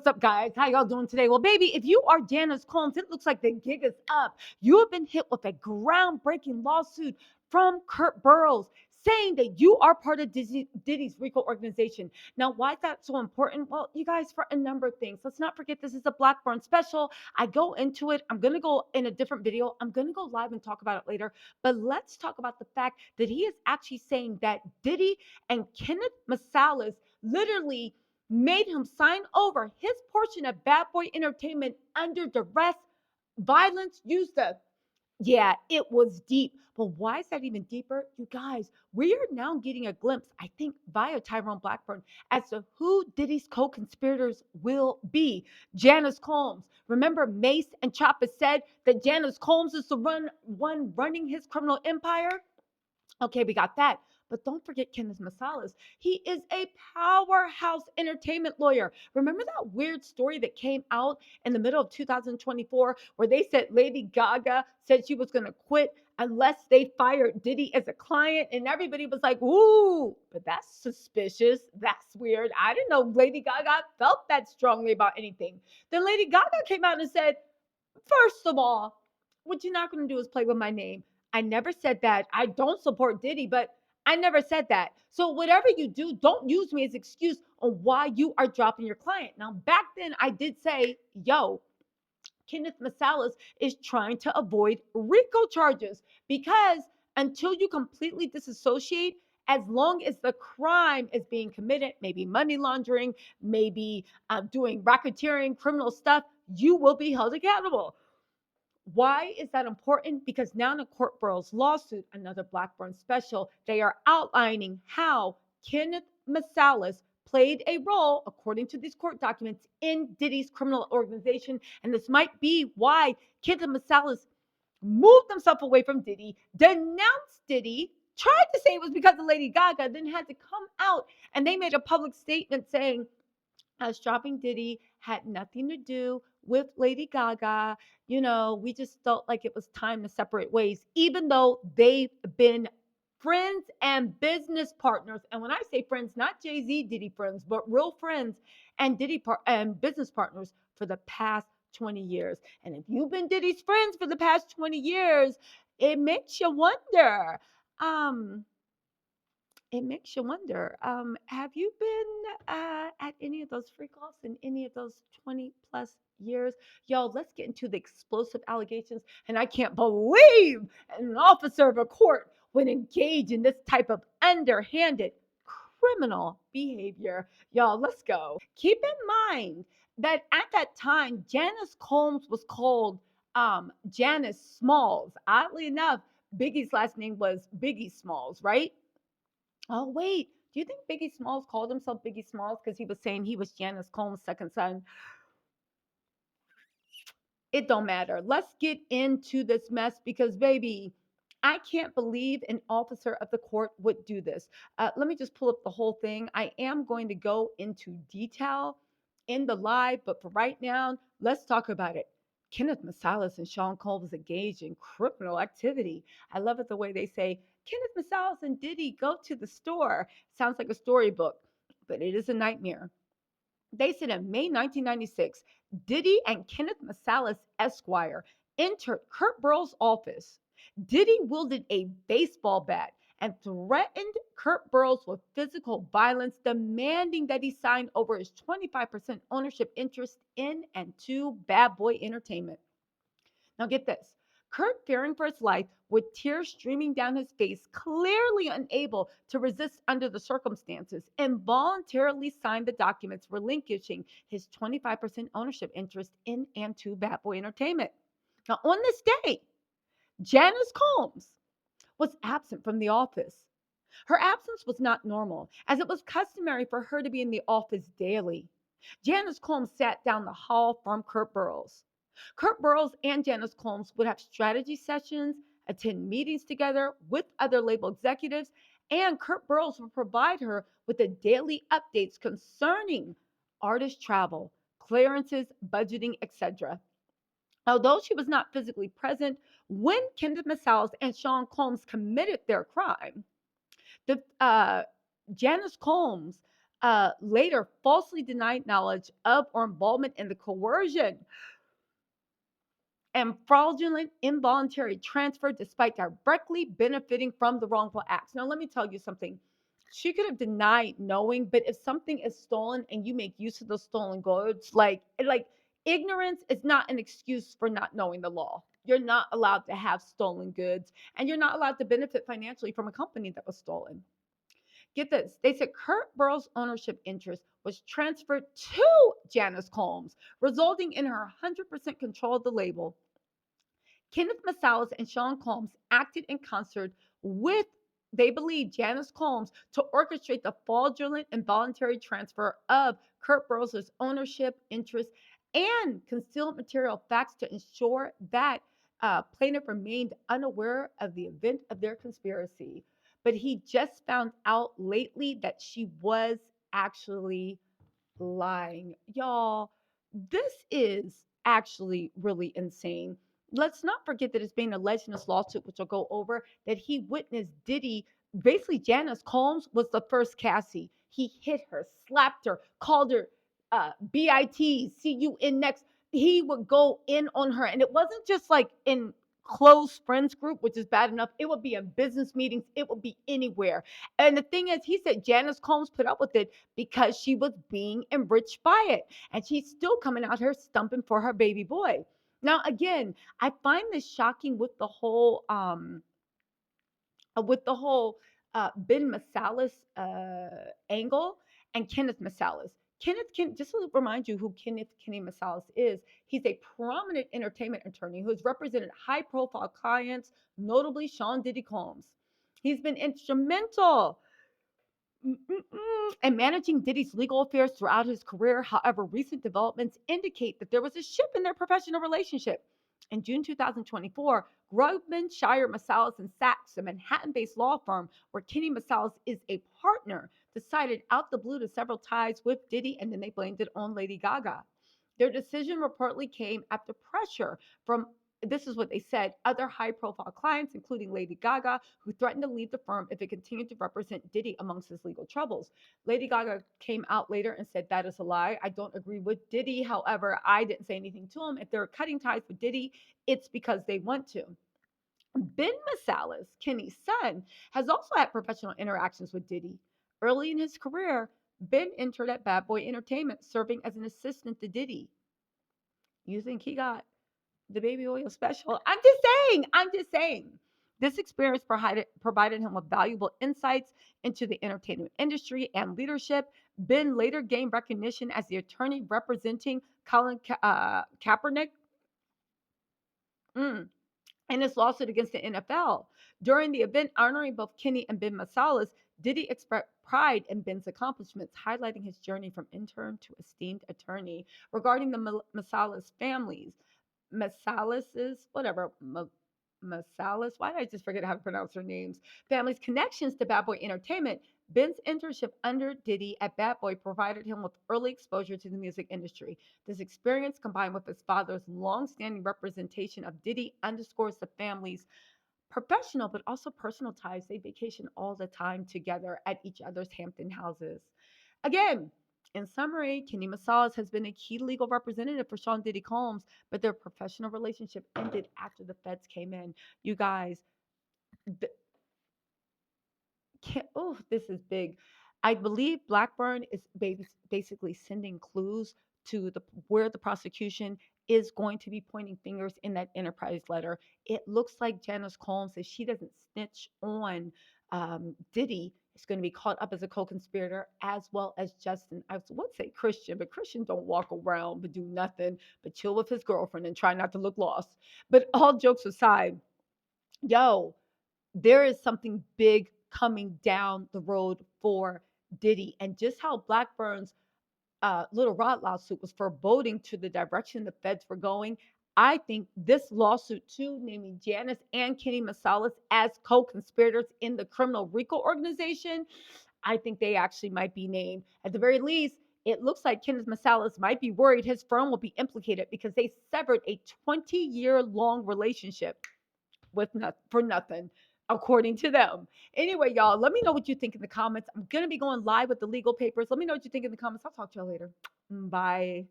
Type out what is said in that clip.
What's up, guys? How y'all doing today? Well, baby, if you are Janice Combs, it looks like the gig is up. You have been hit with a groundbreaking lawsuit from Kurt Burrows saying that you are part of Diddy's RICO organization. Now, why is that so important? Well, you guys, for a number of things. Let's not forget this is a Blackburn special. I go into it. I'm going to go in a different video. I'm going to go live and talk about it later. But let's talk about the fact that he is actually saying that Diddy and Kenneth Meiselas literally made him sign over his portion of Bad Boy Entertainment under duress, violence, used the yeah, it was deep. But why is that even deeper? You guys, we are now getting a glimpse, I think, via Tyrone Blackburn, as to who Diddy's co-conspirators will be. Janice Combs. Remember, Mace and Chopper said that Janice Combs is the one running his criminal empire? Okay, we got that. But don't forget Kenneth Meiselas. He is a powerhouse entertainment lawyer. Remember that weird story that came out in the middle of 2024 where they said Lady Gaga said she was going to quit unless they fired Diddy as a client? And everybody was like, ooh, but that's suspicious. That's weird. I didn't know Lady Gaga felt that strongly about anything. Then Lady Gaga came out and said, first of all, what you're not going to do is play with my name. I never said that. I don't support Diddy, but I never said that. So whatever you do, don't use me as excuse on why you are dropping your client. Now, back then I did say, yo, Kenneth Meiselas is trying to avoid RICO charges because until you completely disassociate, as long as the crime is being committed, maybe money laundering, maybe doing racketeering, criminal stuff, you will be held accountable. Why is that important? Because now in a Court Burrows lawsuit, another Blackburn special, they are outlining how Kenneth Meiselas played a role, according to these court documents, in Diddy's criminal organization. And this might be why Kenneth Meiselas moved himself away from Diddy, denounced Diddy, tried to say it was because of Lady Gaga, then had to come out and they made a public statement saying, us dropping Diddy had nothing to do with Lady Gaga. You know, we just felt like it was time to separate ways, even though they've been friends and business partners. And when I say friends, not Jay-Z Diddy friends, but real friends and and business partners for the past 20 years. And if you've been Diddy's friends for the past 20 years, it makes you wonder. Um, it makes you wonder, have you been at any of those freak offs in any of those 20 plus years? Yo, let's get into the explosive allegations. And I can't believe an officer of a court would engage in this type of underhanded criminal behavior. Y'all, let's go. Keep in mind that at that time, Janice Combs was called Janice Smalls. Oddly enough, Biggie's last name was Biggie Smalls, right? Oh, wait. Do you think Biggie Smalls called himself Biggie Smalls because he was saying he was Janice Combs' second son? It don't matter. Let's get into this mess because, baby, I can't believe an officer of the court would do this. Let me just pull up the whole thing. I am going to go into detail in the live, but for right now, let's talk about it. Kenneth Meiselas and Sean Combs engaged in criminal activity. I love it the way they say, Kenneth Meiselas and Diddy go to the store. Sounds like a storybook, but it is a nightmare. They said in May 1996, Diddy and Kenneth Meiselas Esquire entered Kurt Burrows' office. Diddy wielded a baseball bat and threatened Kurt Burrows with physical violence, demanding that he sign over his 25% ownership interest in and to Bad Boy Entertainment. Now, get this. Kurt, fearing for his life, with tears streaming down his face, clearly unable to resist under the circumstances, involuntarily signed the documents relinquishing his 25% ownership interest in and to Bad Boy Entertainment. Now, on this day, Janice Combs was absent from the office. Her absence was not normal, as it was customary for her to be in the office daily. Janice Combs sat down the hall from Kurt Burrows. Kurt Burrows and Janice Combs would have strategy sessions, attend meetings together with other label executives, and Kurt Burrows would provide her with the daily updates concerning artist travel, clearances, budgeting, etc. Although she was not physically present when Kenneth Meiselas and Sean Combs committed their crime, the Janice Combs later falsely denied knowledge of or involvement in the coercion and fraudulent involuntary transfer despite directly benefiting from the wrongful acts. Now, let me tell you something. She could have denied knowing, but if something is stolen and you make use of those stolen goods, like ignorance is not an excuse for not knowing the law. You're not allowed to have stolen goods, and you're not allowed to benefit financially from a company that was stolen. Get this. They said Kurt Burrell's ownership interest was transferred to Janice Combs, resulting in her 100% control of the label. Kenneth Meiselas and Sean Combs acted in concert with, they believe, Janice Combs to orchestrate the fraudulent and voluntary transfer of Kurt Burrell's ownership, interest, and concealed material facts to ensure that plaintiff remained unaware of the event of their conspiracy. But he just found out lately that she was actually lying. Y'all, this is actually really insane. Let's not forget that it's being alleged in this lawsuit, which I'll go over, that he witnessed Diddy. Basically, Janice Combs was the first Cassie. He hit her, slapped her, called her BIT, see you in next. He would go in on her. And it wasn't just like in close friends group, which is bad enough. It would be in business meetings. It would be anywhere. And the thing is, he said Janice Combs put up with it because she was being enriched by it. And she's still coming out here stumping for her baby boy. Now, again, I find this shocking with the whole Ben Meiselas angle and Kenneth Meiselas. Just to remind you who Kenny Meiselas is, he's a prominent entertainment attorney who has represented high profile clients, notably Sean Diddy Combs. He's been instrumental and managing Diddy's legal affairs throughout his career. However, recent developments indicate that there was a shift in their professional relationship. In June 2024, Grosvenor Shire Meiselas and Sachs, a Manhattan-based law firm where Kenny Meiselas is a partner, decided out the blue to several ties with Diddy, and then they blamed it on Lady Gaga. Their decision reportedly came after pressure from, this is what they said, other high profile clients, including Lady Gaga, who threatened to leave the firm if it continued to represent Diddy amongst his legal troubles. Lady Gaga came out later and said that is a lie. I don't agree with Diddy. However, I didn't say anything to him. If they're cutting ties with Diddy, it's because they want to. Ben Meiselas, Kenny's son, has also had professional interactions with Diddy. Early in his career, Ben entered at Bad Boy Entertainment, serving as an assistant to Diddy. You think he got the baby oil special? I'm just saying. This experience provided him with valuable insights into the entertainment industry and leadership. Ben later gained recognition as the attorney representing Colin Kaepernick. In his lawsuit against the NFL. During the event honoring both Kenny and Ben Meiselas, Diddy expressed pride in Ben's accomplishments, highlighting his journey from intern to esteemed attorney. Regarding the Meiselas families, Meiselases, whatever, Meiselas, why did I just forget how to pronounce their names? Family's connections to Bad Boy Entertainment. Ben's internship under Diddy at Bad Boy provided him with early exposure to the music industry. This experience, combined with his father's long-standing representation of Diddy, underscores the family's professional but also personal ties. They vacation all the time together at each other's Hampton houses. Again, in summary, Kenny Meiselas has been a key legal representative for Sean Diddy Combs, but their professional relationship ended after the feds came in. You guys, oh, this is big. I believe Blackburn is basically sending clues to the where the prosecution is going to be pointing fingers in that enterprise letter. It looks like Janice Combs, if she doesn't snitch on Diddy, is going to be caught up as a co-conspirator, as well as Justin. I would say Christian, but Christian don't walk around but do nothing but chill with his girlfriend and try not to look lost. But all jokes aside, yo, there is something big coming down the road for Diddy, and just how Blackburn's Little Rod lawsuit was foreboding to the direction the feds were going. I think this lawsuit too, naming Janice and Kenny Meiselas as co-conspirators in the criminal RICO organization, I think they actually might be named. At the very least, it looks like Kenneth Meiselas might be worried his firm will be implicated because they severed a 20-year-long relationship with for nothing. according to them. Anyway, y'all, let me know what you think in the comments. I'm going to be going live with the legal papers. Let me know what you think in the comments. I'll talk to y'all later. Bye.